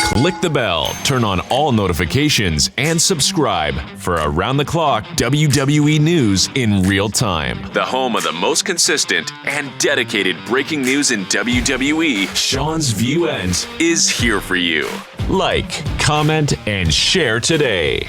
Click the bell, turn on all notifications, and subscribe for around-the-clock WWE news in real time. The home of the most consistent and dedicated breaking news in WWE, Seanzviewent, is here for you. Like, comment, and share today.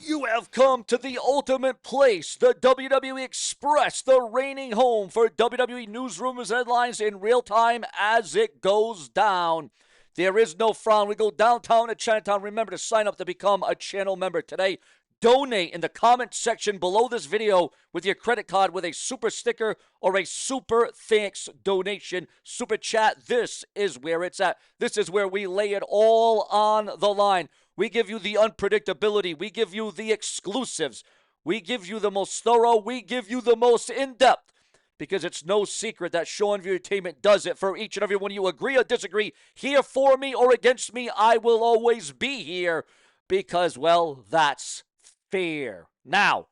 You have come to the ultimate place, the WWE Express, the reigning home for WWE news, rumors, and headlines in real time as it goes down. There is no frown. We go downtown to Chinatown. Remember to sign up to become a channel member today. Donate in the comment section below this video with your credit card with a super sticker or a super thanks donation. Super chat, this is where it's at. This is where we lay it all on the line. We give you the unpredictability. We give you the exclusives. We give you the most thorough. We give you the most in-depth. Because it's no secret that Seanview Entertainment does it for each and every one of you. Agree or disagree, here for me or against me, I will always be here. Because, well, that's fair. Now,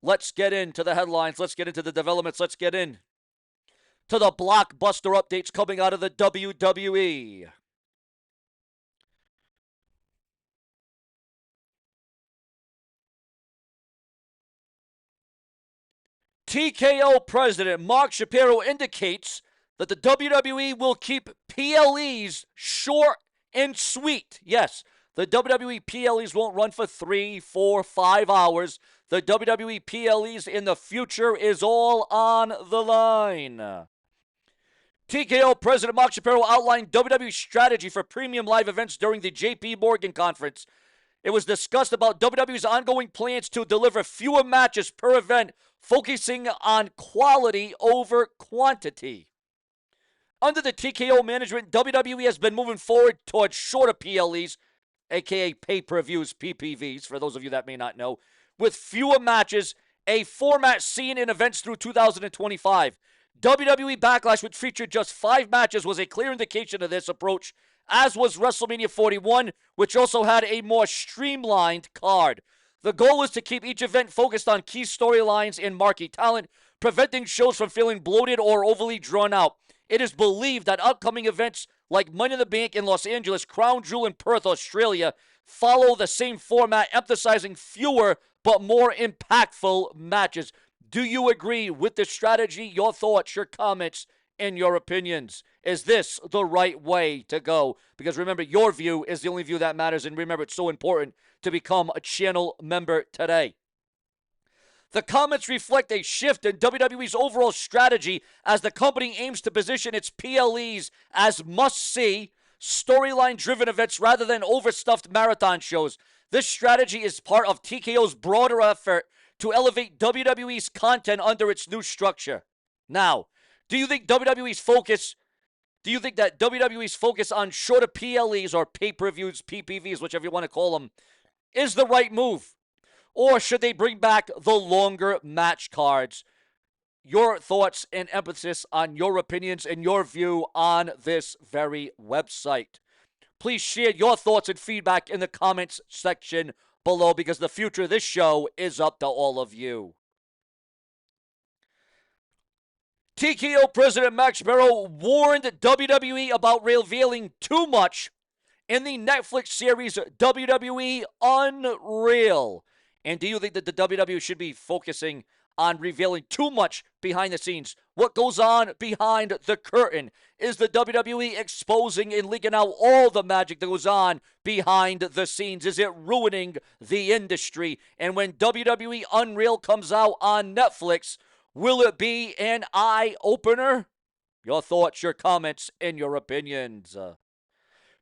let's get into the headlines. Let's get into the developments. Let's get in to the blockbuster updates coming out of the WWE. TKO President Mark Shapiro indicates that the WWE will keep PLEs short and sweet. Yes, the WWE PLEs won't run for 3, 4, 5 hours. The WWE PLEs in the future is all on the line. TKO President Mark Shapiro outlined WWE's strategy for premium live events during the JP Morgan conference. It was discussed about WWE's ongoing plans to deliver fewer matches per event, focusing on quality over quantity. Under the TKO management, WWE has been moving forward towards shorter PLEs, aka pay-per-views, PPVs, for those of you that may not know, with fewer matches, a format seen in events through 2025. WWE Backlash, which featured just 5 matches, was a clear indication of this approach, as was WrestleMania 41, which also had a more streamlined card. The goal is to keep each event focused on key storylines and marquee talent, preventing shows from feeling bloated or overly drawn out. It is believed that upcoming events like Money in the Bank in Los Angeles, Crown Jewel in Perth, Australia, follow the same format, emphasizing fewer but more impactful matches. Do you agree with this strategy? Your thoughts, your comments, and your opinions. Is this the right way to go? Because remember, your view is the only view that matters, and remember, it's so important to become a channel member today. The comments reflect a shift in WWE's overall strategy as the company aims to position its PLEs as must-see, storyline-driven events rather than overstuffed marathon shows. This strategy is part of TKO's broader effort to elevate WWE's content under its new structure. Now, do you think that WWE's focus on shorter PLEs or pay-per-views, PPVs, whichever you want to call them, is the right move? Or should they bring back the longer match cards? Your thoughts and emphasis on your opinions and your view on this very website. Please share your thoughts and feedback in the comments section below because the future of this show is up to all of you. TKO President Mark Shapiro warned WWE about revealing too much in the Netflix series WWE Unreal. And do you think that the WWE should be focusing on revealing too much behind the scenes? What goes on behind the curtain? Is the WWE exposing and leaking out all the magic that goes on behind the scenes? Is it ruining the industry? And when WWE Unreal comes out on Netflix, will it be an eye-opener? Your thoughts, your comments, and your opinions.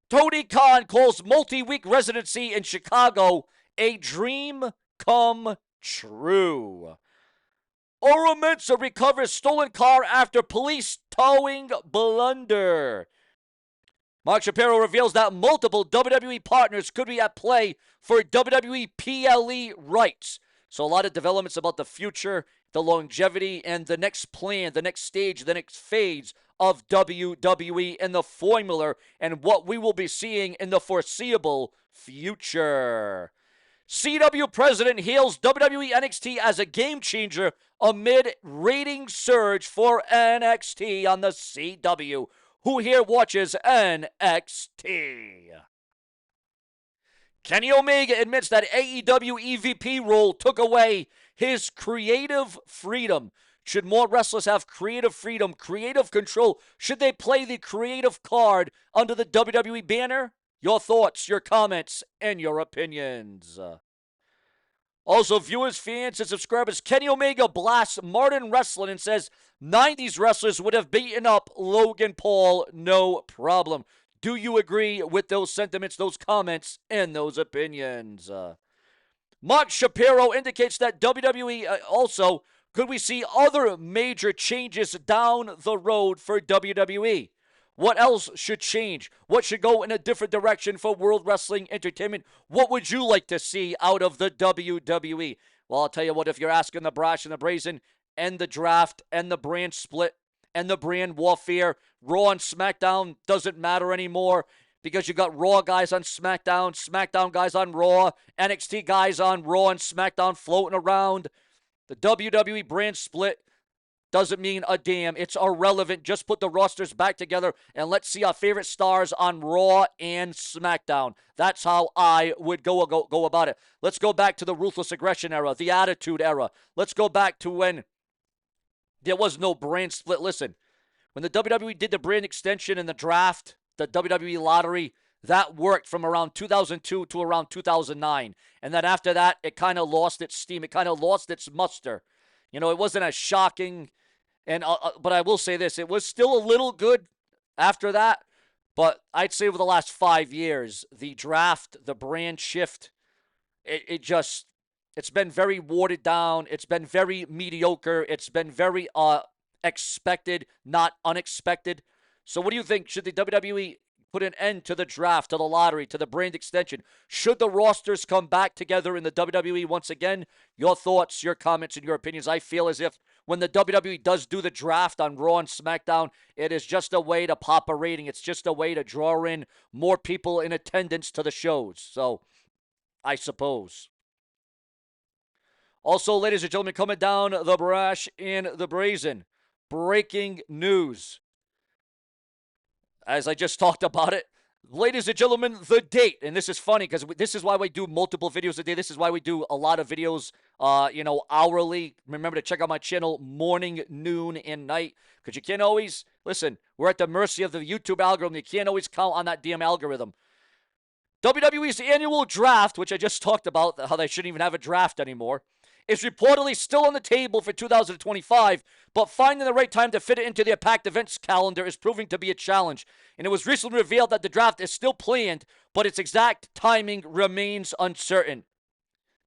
Tony Khan calls multi-week residency in Chicago a dream come true. Oro Mensah recovers stolen car after police towing blunder. Mark Shapiro reveals that multiple WWE partners could be at play for WWE PLE rights. So a lot of developments about the future, the longevity, and the next plan, the next stage, the next phase of WWE and the formula and what we will be seeing in the foreseeable future. CW president hails WWE NXT as a game changer amid rating surge for NXT on the CW. who here watches NXT. Kenny Omega admits that AEW EVP role took away his creative freedom. Should more wrestlers have creative freedom, creative control? Should they play the creative card under the WWE banner? Your thoughts, your comments, and your opinions. Also, viewers, fans, and subscribers, Kenny Omega blasts modern wrestling and says 90s wrestlers would have beaten up Logan Paul, no problem. Do you agree with those sentiments, those comments, and those opinions? Mark Shapiro indicates that WWE also, could we see other major changes down the road for WWE? What else should change? What should go in a different direction for World Wrestling Entertainment? What would you like to see out of the WWE? Well, I'll tell you what, if you're asking the brash and the brazen and the draft and the brand split and the brand warfare, Raw and SmackDown doesn't matter anymore because you got Raw guys on SmackDown, SmackDown guys on Raw, NXT guys on Raw and SmackDown floating around. The WWE brand split doesn't mean a damn. It's irrelevant. Just put the rosters back together and let's see our favorite stars on Raw and SmackDown. That's how I would go about it. Let's go back to the Ruthless Aggression era, the Attitude era. Let's go back to when there was no brand split. Listen, when the WWE did the brand extension and the draft, the WWE lottery, that worked from around 2002 to around 2009. And then after that, it kind of lost its steam. It kind of lost its muster. You know, it wasn't as shocking. But I will say this, it was still a little good after that. But I'd say over the last 5 years, the draft, the brand shift, it's been very watered down. It's been very mediocre. It's been very expected, not unexpected. So what do you think? Should the WWE put an end to the draft, to the lottery, to the brand extension? Should the rosters come back together in the WWE once again? Your thoughts, your comments, and your opinions. I feel as if when the WWE does do the draft on Raw and SmackDown, it is just a way to pop a rating. It's just a way to draw in more people in attendance to the shows. So, I suppose. Also, ladies and gentlemen, coming down the brash and the brazen, breaking news. As I just talked about it, ladies and gentlemen, the date, and this is funny because this is why we do multiple videos a day. This is why we do a lot of videos, hourly. Remember to check out my channel morning, noon, and night because you can't always, listen, we're at the mercy of the YouTube algorithm. You can't always count on that damn algorithm. WWE's annual draft, which I just talked about, how they shouldn't even have a draft anymore, is reportedly still on the table for 2025, but finding the right time to fit it into their packed events calendar is proving to be a challenge. And it was recently revealed that the draft is still planned, but its exact timing remains uncertain.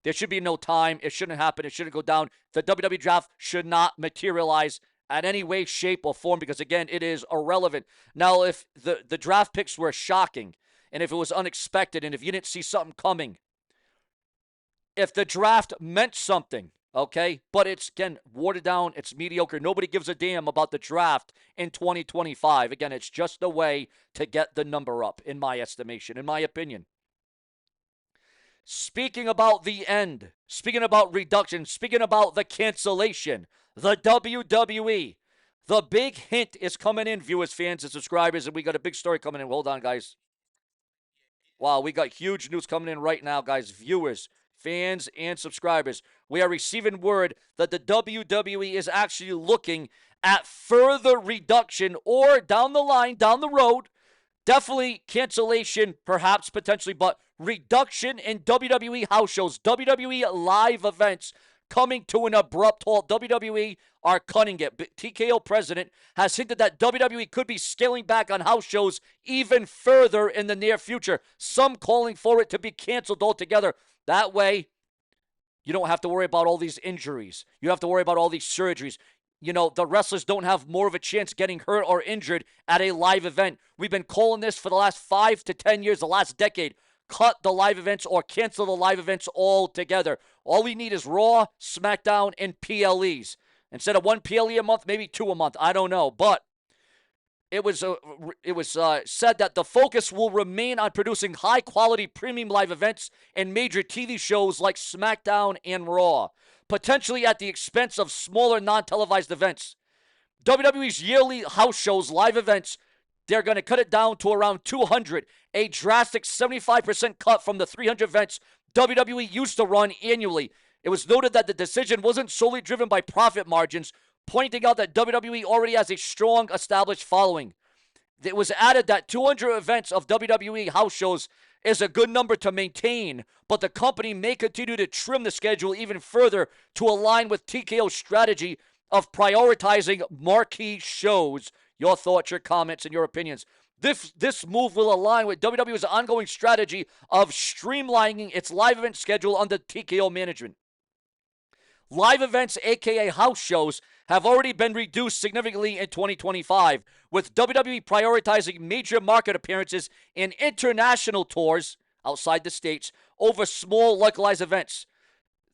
There should be no time. It shouldn't happen. It shouldn't go down. The WWE draft should not materialize in any way, shape, or form because, again, it is irrelevant. Now, if the draft picks were shocking and if it was unexpected and if you didn't see something coming, if the draft meant something, okay, but it's, again, watered down, it's mediocre. Nobody gives a damn about the draft in 2025. Again, it's just a way to get the number up, in my estimation, in my opinion. Speaking about the end, speaking about reduction, speaking about the cancellation, the WWE, the big hint is coming in, viewers, fans, and subscribers, and we got a big story coming in. Hold on, guys. Wow, we got huge news coming in right now, guys. Viewers, fans, and subscribers, we are receiving word that the WWE is actually looking at further reduction or down the line, down the road, definitely cancellation, perhaps, potentially, but reduction in WWE house shows, WWE live events coming to an abrupt halt. WWE are cutting it. TKO president has hinted that WWE could be scaling back on house shows even further in the near future, some calling for it to be canceled altogether. That way, you don't have to worry about all these injuries. You have to worry about all these surgeries. You know, the wrestlers don't have more of a chance getting hurt or injured at a live event. We've been calling this for the last 5 to 10 years, the last decade. Cut the live events or cancel the live events altogether. All we need is Raw, SmackDown, and PLEs. Instead of 1 PLE a month, maybe 2 a month. I don't know. But it was said that the focus will remain on producing high-quality premium live events and major TV shows like SmackDown and Raw, potentially at the expense of smaller non-televised events. WWE's yearly house shows, live events, they're going to cut it down to around 200, a drastic 75% cut from the 300 events WWE used to run annually. It was noted that the decision wasn't solely driven by profit margins, pointing out that WWE already has a strong established following. It was added that 200 events of WWE house shows is a good number to maintain, but the company may continue to trim the schedule even further to align with TKO's strategy of prioritizing marquee shows. Your thoughts, your comments, and your opinions. This move will align with WWE's ongoing strategy of streamlining its live event schedule under TKO management. Live events, aka house shows, have already been reduced significantly in 2025, with WWE prioritizing major market appearances and international tours outside the States over small localized events.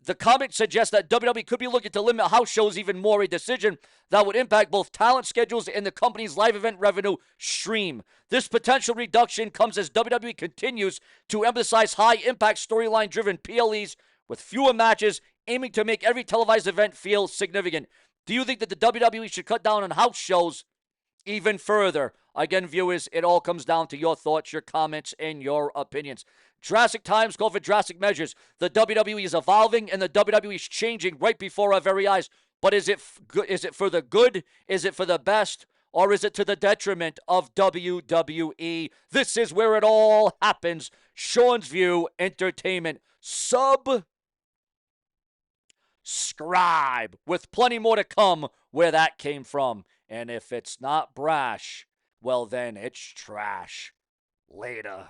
The comment suggests that WWE could be looking to limit house shows even more, a decision that would impact both talent schedules and the company's live event revenue stream. This potential reduction comes as WWE continues to emphasize high-impact storyline-driven PLEs with fewer matches, aiming to make every televised event feel significant. Do you think that the WWE should cut down on house shows even further? Again, viewers, it all comes down to your thoughts, your comments, and your opinions. Drastic times call for drastic measures. The WWE is evolving and the WWE is changing right before our very eyes. But is it for the good? Is it for the best? Or is it to the detriment of WWE? This is where it all happens. Sean's View Entertainment. Subscribe, with plenty more to come where that came from. And if it's not brash, well then it's trash. Later.